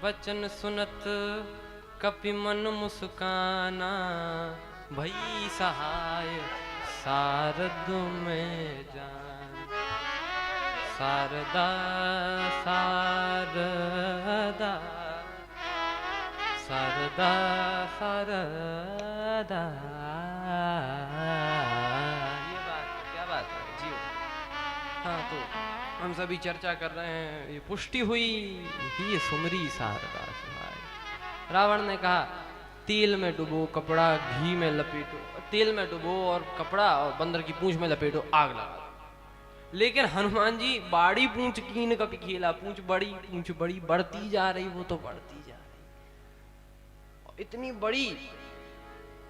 वचन सुनत कपि मन मुस्काना, भई सहाय शारद में जान। शारदा शारदा शारदा शारदा। ये बात क्या बात है जियो। हाँ, तो हम सभी चर्चा कर रहे हैं, ये पुष्टि हुई ही सुमरी शारदा सुहाय। रावण ने कहा तेल में डुबो कपड़ा घी में लपेटो, तेल में डुबो और कपड़ा और बंदर की पूंछ में लपेटो, आग लगा दो। लेकिन हनुमान जी बाड़ी पूंछ कीन कभी खेला, पूंछ बड़ी बढ़ती जा रही, वो तो बढ़ती जा रही इतनी बड़ी।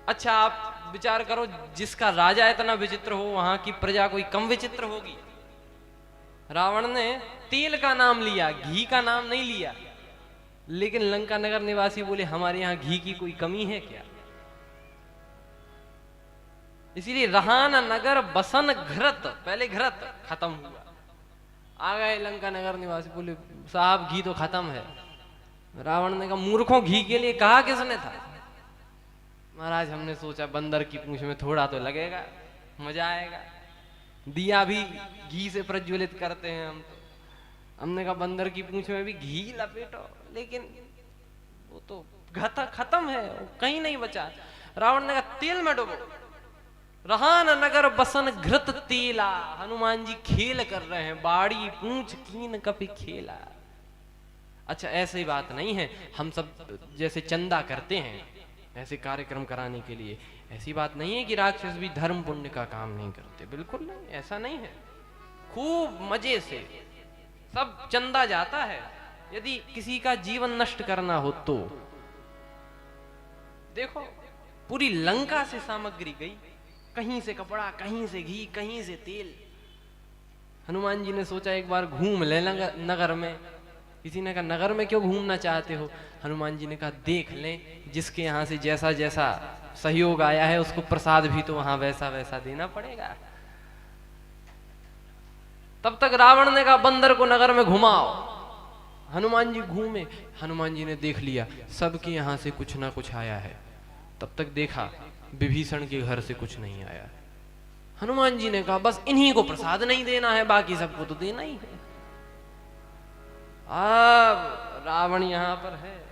अच्छा आप विचार करो, जिसका राजा इतना विचित्र हो वहां की प्रजा कोई कम विचित्र होगी। रावण ने तेल का नाम लिया, घी का नाम नहीं लिया, लेकिन लंका नगर निवासी बोले हमारे यहां घी की कोई कमी है क्या। इसीलिए रहान नगर बसन घृत, पहले घृत खत्म हुआ, आ गए लंका नगर निवासी बोले साहब घी तो खत्म है। रावण ने कहा मूर्खों घी के लिए कहा किसने था। महाराज हमने सोचा बंदर की पूंछ में थोड़ा तो लगेगा, मजा आएगा, दिया भी घी से प्रज्वलित करते हैं हम तो। हमने कहा बंदर की पूंछ में भी घी लपेटो, लेकिन वो तो खत्म है, वो कहीं नहीं बचा। रावण ने कहा तेल में डुबो, रहान नगर बसन घृत तेला। हनुमान जी खेल कर रहे हैं, बाड़ी पूंछ कीन कपि खेला। अच्छा ऐसे ही बात नहीं है, हम सब जैसे चंदा करते हैं ऐसे कार्यक्रम कराने के लिए, ऐसी बात नहीं है कि राक्षस भी धर्म पुण्य का काम नहीं करते, बिल्कुल नहीं, ऐसा नहीं है। खूब मजे से सब चंदा जाता है। यदि किसी का जीवन नष्ट करना हो तो देखो पूरी लंका से सामग्री गई, कहीं से कपड़ा, कहीं से घी, कहीं से तेल। हनुमान जी ने सोचा एक बार घूम ले नगर में। किसी ने कहा नगर में क्यों घूमना चाहते हो। हनुमान जी ने कहा देख लें, जिसके यहाँ से जैसा जैसा सहयोग आया है उसको प्रसाद भी तो वहां वैसा वैसा देना पड़ेगा। तब तक रावण ने कहा बंदर को नगर में घुमाओ। हनुमान जी घूमे, हनुमान जी ने देख लिया सबके यहाँ से कुछ ना कुछ आया है। तब तक देखा विभीषण के घर से कुछ नहीं आया। हनुमान जी ने कहा बस इन्हीं को प्रसाद नहीं देना है, बाकी सबको तो देना ही है। अब रावण यहां पर है,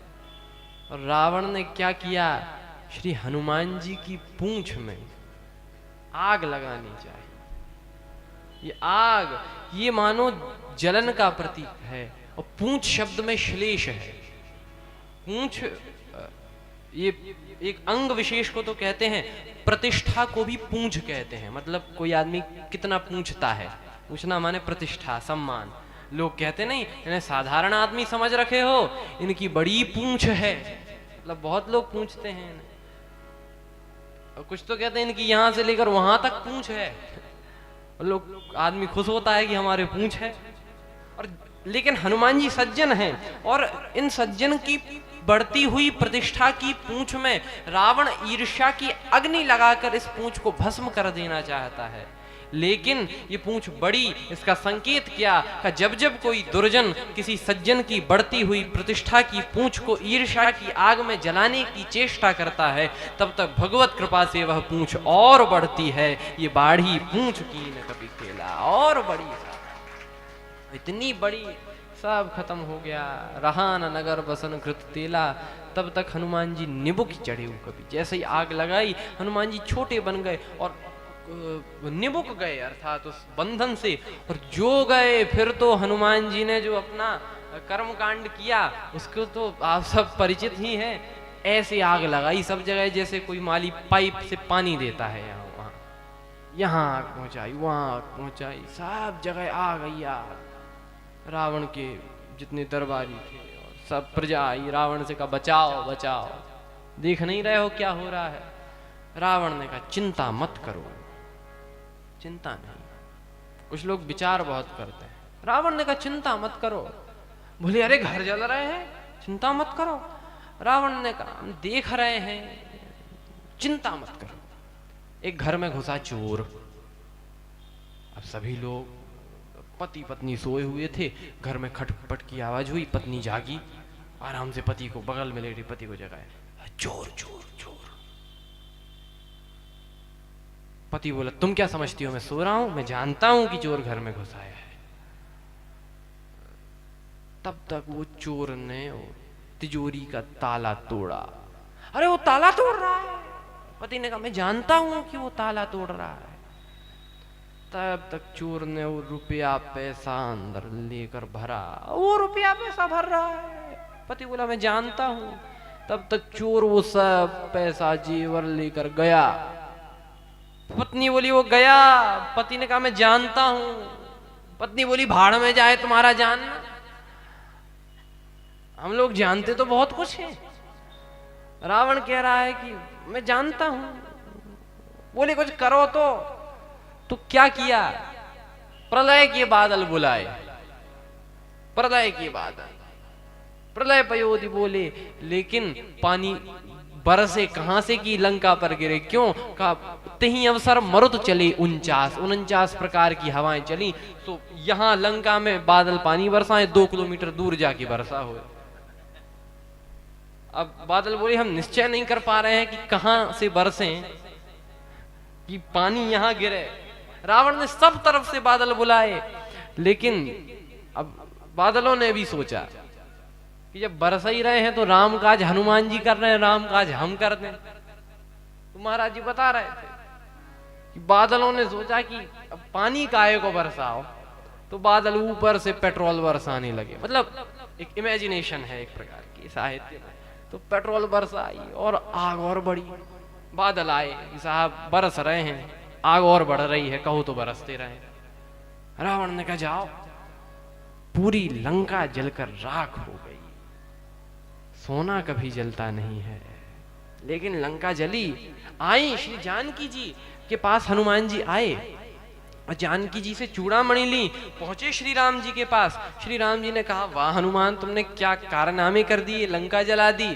और रावण ने क्या किया, श्री हनुमान जी की पूंछ में आग लगानी चाहिए। ये आग ये मानो जलन का प्रतीक है, और पूंछ शब्द में श्लेष है। पूंछ ये एक अंग विशेष को तो कहते हैं, प्रतिष्ठा को भी पूंछ कहते हैं। मतलब कोई आदमी कितना पूंछता है, पूछना माने प्रतिष्ठा, सम्मान। लोग कहते नहीं इन्हें साधारण आदमी समझ रखे हो, इनकी बड़ी पूंछ है, मतलब बहुत लोग पूछते हैं इन्हें। और कुछ तो कहते हैं इनकी यहां से लेकर वहां तक पूंछ है। लोग आदमी खुश होता है कि हमारे पूंछ है। और लेकिन हनुमान जी सज्जन हैं, और इन सज्जन की बढ़ती हुई प्रतिष्ठा की पूंछ में रावण ईर्ष्या की अग्नि लगाकर इस पूंछ को भस्म कर देना चाहता है। लेकिन ये पूंछ बड़ी, इसका संकेत क्या कि जब जब कोई दुर्जन किसी सज्जन की बढ़ती हुई प्रतिष्ठा की पूंछ को ईर्ष्या की आग में जलाने की चेष्टा करता है, तब तक भगवत कृपा से वह पूंछ और बढ़ती है। ये बाढ़ी पूंछ की न कभी खेला, और बड़ी, इतनी बड़ी, सब खत्म हो गया। रहान नगर बसन घृत तेला। तब तक हनुमान जी निबुक चढ़े हुए, कभी जैसे ही आग लगाई हनुमान जी छोटे बन गए और निबुक गए, अर्थात उस बंधन से। और जो गए फिर तो हनुमान जी ने जो अपना कर्म कांड किया उसको तो आप सब परिचित ही हैं। ऐसे आग लगाई सब जगह, जैसे कोई माली पाइप से पानी देता है, यहाँ वहां, यहाँ आग पहुंचाई, वहां आग पहुंचाई, सब जगह आ गई आग। रावण के जितने दरबारी थे और सब प्रजा आई, रावण से कहा बचाओ बचाओ, देख नहीं रहे हो क्या हो रहा है। रावण ने कहा चिंता मत करो, चिंता नहीं। कुछ लोग विचार बहुत करते हैं। रावण ने कहा चिंता मत करो। बोले अरे घर जल रहे हैं, चिंता मत करो। रावण ने कहा हम देख रहे हैं, चिंता मत करो। एक घर में घुसा चोर। अब सभी लोग, पति पत्नी सोए हुए थे, घर में खटपट की आवाज हुई, पत्नी जागी, आराम से पति को बगल में लेटी पति को जगाए, चोर चोर चोर। पति बोला तुम क्या समझती हो मैं सो रहा हूं, मैं जानता हूं कि चोर घर में घुस आया है। तब तक वो चोर ने तिजोरी का ताला तोड़ा। अरे वो ताला तोड़ रहा है। पति ने कहा मैं जानता हूं कि वो ताला तोड़ रहा है। तब तक चोर ने वो रुपया पैसा अंदर लेकर भरा, वो रुपया पैसा भर रहा है। पति बोला मैं जानता हूं। तब तक चोर वो सब पैसा जेवर लेकर गया। पत्नी बोली वो गया। पति ने कहा मैं जानता हूं। पत्नी बोली भाड़ में जाए तुम्हारा जानना, हम लोग जानते तो बहुत कुछ है। रावण कह रहा है कि मैं जानता हूं। बोले कुछ करो तो क्या किया? प्रलय के बादल बुलाए, प्रलय के बादल, प्रलय पयोधि बोले। लेकिन पानी बरसे कहां से कि लंका पर गिरे। क्यों? कहा तही अवसर मरुत चले 49 प्रकार की हवाएं चली, तो यहां लंका में बादल पानी बरसाए, 2 किलोमीटर दूर जाके बरसा हो। अब बादल बोले हम निश्चय नहीं कर पा रहे हैं कि कहां से बरसे कि पानी यहां गिरे। रावण ने सब तरफ से बादल बुलाए, लेकिन अब बादलों ने भी सोचा कि जब बरस ही रहे हैं तो राम काज हनुमान जी कर रहे हैं, राम काज हम कर दें। तो महाराज जी बता रहे थे कि बादलों ने सोचा कि अब पानी काहे को बरसाओ, तो बादल ऊपर से पेट्रोल बरसाने लगे। मतलब एक इमेजिनेशन है एक प्रकार की साहित्य में। तो पेट्रोल बरसाई और आग और बढ़ी। बादल आए साहब बरस रहे हैं, आग और बढ़ रही है, कहो तो बरसते रहे। रावण ने कहा जाओ। पूरी लंका जलकर राख हो गई। सोना कभी जलता नहीं है, लेकिन लंका जली। आई श्री जानकी जी के पास हनुमान जी आए और जानकी जी से चूड़ामणि ली। पहुंचे श्री राम जी के पास। श्री राम जी ने कहा वाह हनुमान तुमने क्या कारनामे कर दिए, लंका जला दी।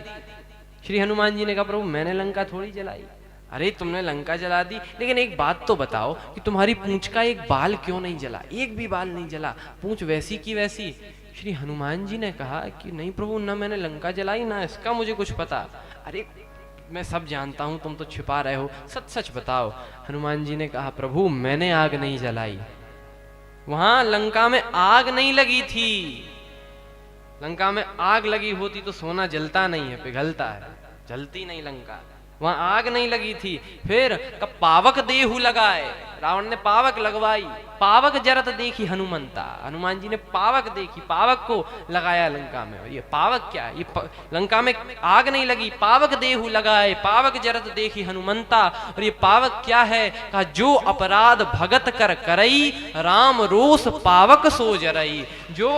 श्री हनुमान जी ने कहा प्रभु मैंने लंका थोड़ी जलाई। अरे तुमने लंका जला दी, लेकिन एक बात तो बताओ कि तुम्हारी पूंछ का एक बाल क्यों नहीं जला? एक भी बाल नहीं जला, पूंछ वैसी की वैसी। श्री हनुमान जी ने कहा कि नहीं प्रभु, ना मैंने लंका जलाई, ना इसका मुझे कुछ पता। अरे मैं सब जानता हूं, तुम तो छिपा रहे हो, सच सच बताओ। हनुमान जी ने कहा प्रभु मैंने आग नहीं जलाई, वहां लंका में आग नहीं लगी थी। लंका में आग लगी होती तो सोना जलता नहीं है, पिघलता है, जलती नहीं लंका। वहां आग नहीं लगी थी। फिर पावक देहु लगाए, रावण ने पावक लगवाई। पावक जरत देखी हनुमंता, हनुमान जी ने पावक देखी, पावक को लगाया लंका में। और ये पावक क्या है? ये लंका में आग नहीं लगी, पावक देहु लगाए, पावक जरत देखी हनुमंता। और ये पावक क्या है? कहा जो अपराध भगत कर करई, राम रोष पावक सो जरई। जो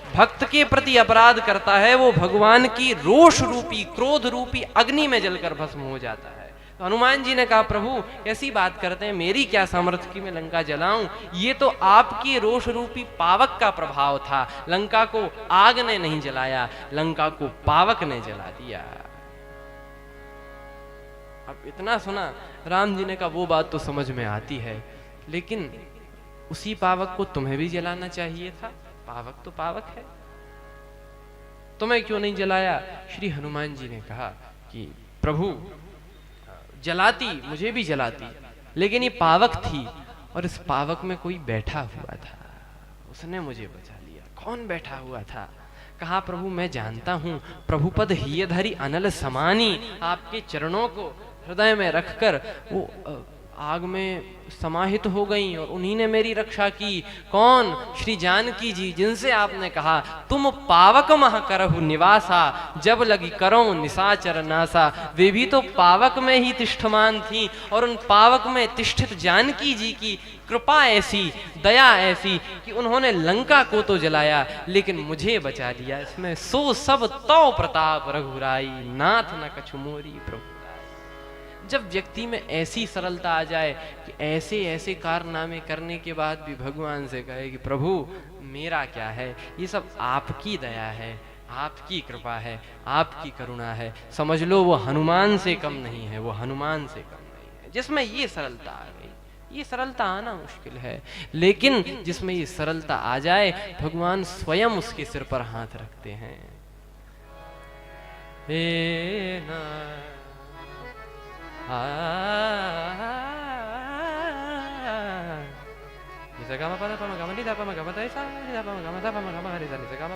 भक्त के प्रति अपराध करता है वो भगवान की रोष रूपी, क्रोध रूपी अग्नि में जलकर भस्म हो जाता है। तो हनुमान जी ने कहा प्रभु ऐसी बात करते हैं, मेरी क्या सामर्थ्य की मैं लंका जलाऊं? ये तो आपकी रोष रूपी पावक का प्रभाव था। लंका को आग ने नहीं जलाया, लंका को पावक ने जला दिया। अब इतना सुना, राम जी ने कहा वो बात तो समझ में आती है, लेकिन उसी पावक को तुम्हें भी जलाना चाहिए था। पावक तो पावक है, तुम्हें क्यों नहीं जलाया? श्री हनुमान जी ने कहा कि प्रभु जलाती, मुझे भी जलाती, लेकिन ये पावक थी और इस पावक में कोई बैठा हुआ था, उसने मुझे बचा लिया। कौन बैठा हुआ था? कहा प्रभु मैं जानता हूं, प्रभुपद हिय धरि अनल समानी। आपके चरणों को हृदय में रखकर वो आग में समाहित हो गई और उन्हीं ने मेरी रक्षा की। कौन? श्री जानकी जी, जिनसे आपने कहा तुम पावक मह करहु निवासा, जब लगी करो निशाचर नासा। वे भी तो पावक में ही तिष्ठमान थी, और उन पावक में तिष्ठित जानकी जी की कृपा ऐसी, दया ऐसी कि उन्होंने लंका को तो जलाया लेकिन मुझे बचा लिया। इसमें सो सब तो प्रताप रघुराई, नाथ न कछु मोरी प्रभु। जब व्यक्ति में ऐसी सरलता आ जाए कि ऐसे ऐसे कारनामे करने के बाद भी भगवान से कहे कि प्रभु मेरा क्या है, ये सब आपकी दया है, आपकी कृपा है, आपकी करुणा है, समझ लो वो हनुमान से कम नहीं है, वो हनुमान से कम नहीं है। जिसमें ये सरलता आ गई, ये सरलता आना मुश्किल है, लेकिन जिसमें ये सरलता आ जाए भगवान स्वयं उसके सिर पर हाथ रखते हैं। हे ना Ni sa gama pa da pa ma gama ni da pa ma gama da sa ni da pa ma gama da pa ma gama ni sa ni sa gama